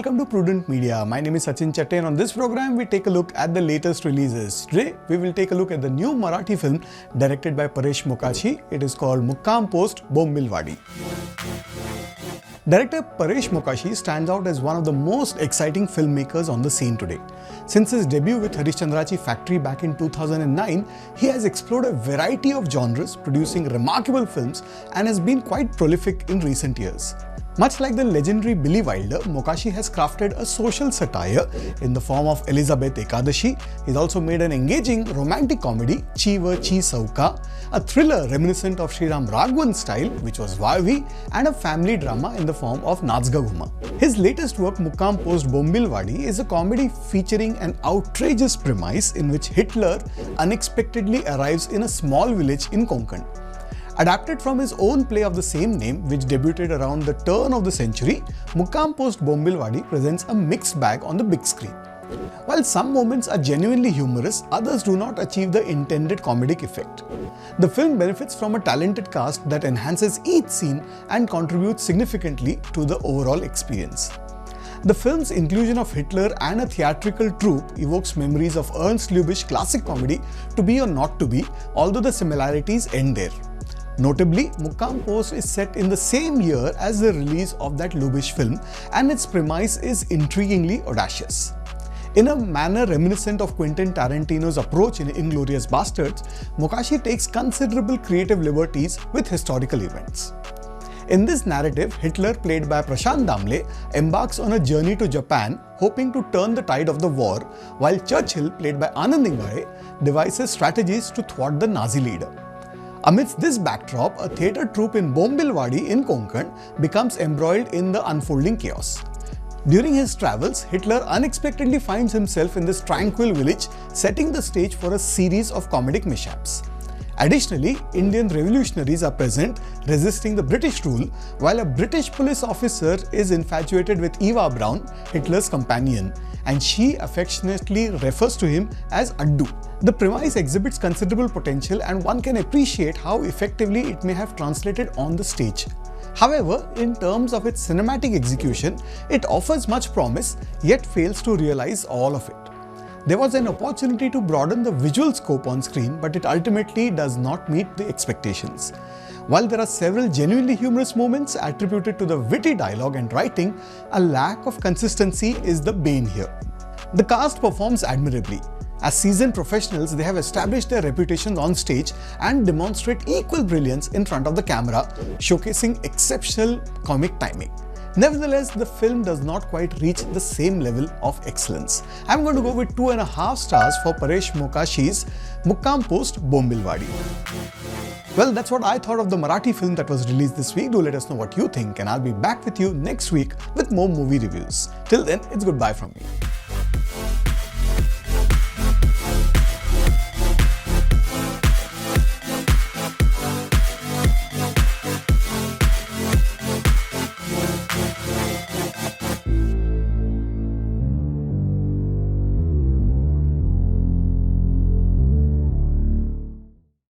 welcome to Prudent Media. My name is Sachin Chatte and on this program we take a look at the latest releases. Today we will take a look at the new Marathi film directed by Paresh Mokashi. It is called Mukkam Post Bombilwaadi. Director Paresh Mokashi stands out as one of the most exciting filmmakers on the scene today. Since his debut with Harishchandrachi Factory back in 2009, he has explored a variety of genres, producing remarkable films and has been quite prolific in recent years. Much like the legendary Billy Wilder, Mokashi has crafted a social satire in the form of Elizabeth Ekadashi. He's also made an engaging romantic comedy, Chiva Chi Sauka, a thriller reminiscent of Sriram Raghavan style, which was Vavi, and a family drama in the form of Nachga Ghuma. His latest work, Mukkam Post Bombilwaadi, is a comedy featuring an outrageous premise in which Hitler unexpectedly arrives in a small village in Konkani. Adapted from his own play of the same name, which debuted around the turn of the century, Mukkam Post Bombilwaadi presents a mixed bag on the big screen. While some moments are genuinely humorous, others do not achieve the intended comedic effect. The film benefits from a talented cast that enhances each scene and contributes significantly to the overall experience. The film's inclusion of Hitler and a theatrical troupe evokes memories of Ernst Lubitsch's classic comedy To Be or Not to Be, although the similarities end there. Notably, Mukkam Post is set in the same year as the release of that Lubitsch film, and its premise is intriguingly audacious. In a manner reminiscent of Quentin Tarantino's approach in Inglourious Basterds, Mokashi takes considerable creative liberties with historical events. In this narrative, Hitler, played by Prashant Damle, embarks on a journey to Japan, hoping to turn the tide of the war, while Churchill, played by Anand Ingare, devises strategies to thwart the Nazi leader. Amidst this backdrop, a theatre troupe in Bombilwaadi in Konkan becomes embroiled in the unfolding chaos. During his travels, Hitler unexpectedly finds himself in this tranquil village, setting the stage for a series of comedic mishaps. Additionally, Indian revolutionaries are present, resisting the British rule, while a British police officer is infatuated with Eva Braun, Hitler's companion, and she affectionately refers to him as Addu. The premise exhibits considerable potential and one can appreciate how effectively it may have translated on the stage. However, in terms of its cinematic execution, it offers much promise, yet fails to realize all of it. There was an opportunity to broaden the visual scope on screen, but it ultimately does not meet the expectations. While there are several genuinely humorous moments attributed to the witty dialogue and writing, a lack of consistency is the bane here. The cast performs admirably. As seasoned professionals, they have established their reputations on stage and demonstrate equal brilliance in front of the camera, showcasing exceptional comic timing. Nevertheless, the film does not quite reach the same level of excellence. I'm going to go with 2.5 stars for Paresh Mokashi's Mukkam Post Bombilwaadi. Well, that's what I thought of the Marathi film that was released this week. Do let us know what you think, and I'll be back with you next week with more movie reviews. Till then, it's goodbye from me.